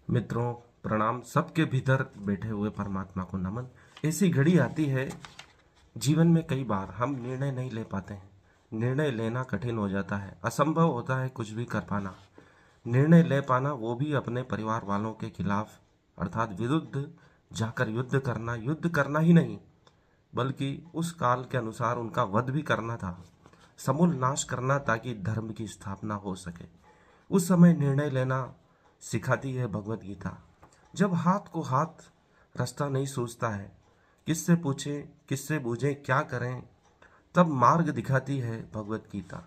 मित्रों प्रणाम। सबके भीतर बैठे हुए परमात्मा को नमन। ऐसी घड़ी आती है जीवन में, कई बार हम निर्णय नहीं ले पाते हैं। निर्णय लेना कठिन हो जाता है, असंभव होता है कुछ भी कर पाना। निर्णय ले पाना, वो भी अपने परिवार वालों के खिलाफ अर्थात विरुद्ध जाकर युद्ध करना। युद्ध करना ही नहीं बल्कि उस काल के अनुसार उनका वध भी करना था, समूल नाश करना, ताकि धर्म की स्थापना हो सके। उस समय निर्णय लेना सिखाती है भगवत गीता। जब हाथ को हाथ रास्ता नहीं सूझता है, किससे पूछें किससे बूझें क्या करें, तब मार्ग दिखाती है भगवत गीता।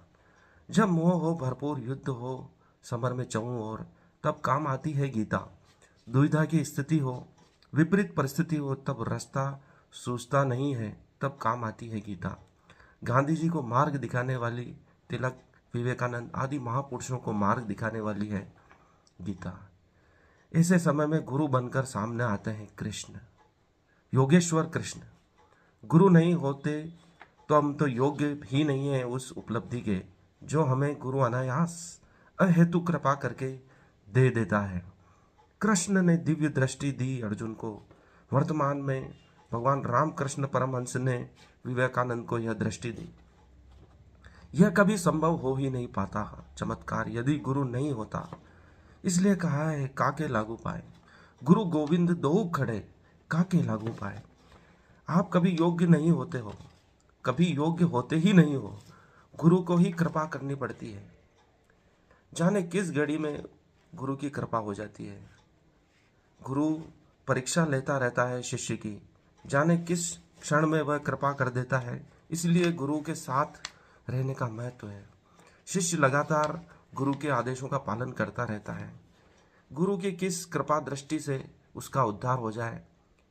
जब मोह हो भरपूर युद्ध हो समर में चौं ओर, तब काम आती है गीता। दुविधा की स्थिति हो, विपरीत परिस्थिति हो, तब रास्ता सूझता नहीं है, तब काम आती है गीता। गांधी जी को मार्ग दिखाने वाली, तिलक, विवेकानंद आदि महापुरुषों को मार्ग दिखाने वाली है गीता। ऐसे समय में गुरु बनकर सामने आते हैं कृष्ण, योगेश्वर कृष्ण। गुरु नहीं होते तो हम तो योग्य ही नहीं है उस उपलब्धि के, जो हमें गुरु अनायास अहेतु कृपा करके दे देता है। कृष्ण ने दिव्य दृष्टि दी अर्जुन को। वर्तमान में भगवान रामकृष्ण परमहंस ने विवेकानंद को यह दृष्टि दी। यह कभी संभव हो ही नहीं पाता चमत्कार यदि गुरु नहीं होता। इसलिए कहा है काके लागू पाए, गुरु गोविंद दो खड़े काके लागू पाए। आप कभी योग्य नहीं होते हो, कभी योग्य होते ही नहीं हो, गुरु को ही कृपा करनी पड़ती है। जाने किस घड़ी में गुरु की कृपा हो जाती है। गुरु परीक्षा लेता रहता है शिष्य की, जाने किस क्षण में वह कृपा कर देता है। इसलिए गुरु के साथ रहने का महत्व है। शिष्य लगातार गुरु के आदेशों का पालन करता रहता है। गुरु की किस कृपा दृष्टि से उसका उद्धार हो जाए,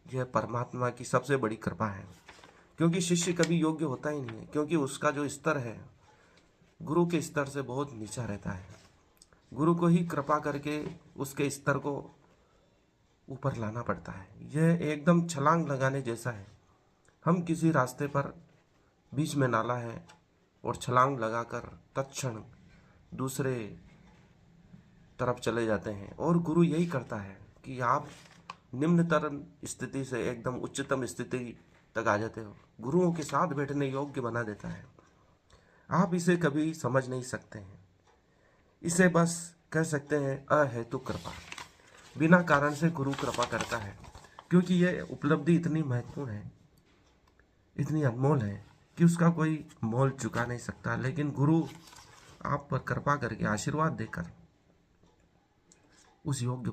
यह परमात्मा की सबसे बड़ी कृपा है। क्योंकि शिष्य कभी योग्य होता ही नहीं है, क्योंकि उसका जो स्तर है गुरु के स्तर से बहुत नीचा रहता है। गुरु को ही कृपा करके उसके स्तर को ऊपर लाना पड़ता है। यह एकदम छलांग लगाने जैसा है। हम किसी रास्ते पर बीच में नाला है और छलांग लगाकर तत्क्षण दूसरे तरफ चले जाते हैं, और गुरु यही करता है कि आप निम्नतर स्थिति से एकदम उच्चतम स्थिति तक आ जाते हो। गुरुओं के साथ बैठने योग्य बना देता है। आप इसे कभी समझ नहीं सकते हैं। इसे बस कह सकते हैं अहेतु कृपा। बिना कारण से गुरु कृपा करता है, क्योंकि यह उपलब्धि इतनी महत्वपूर्ण है, इतनी अनमोल है कि उसका कोई मोल चुका नहीं सकता। लेकिन गुरु आप पर कृपा करके आशीर्वाद देकर उस योग्य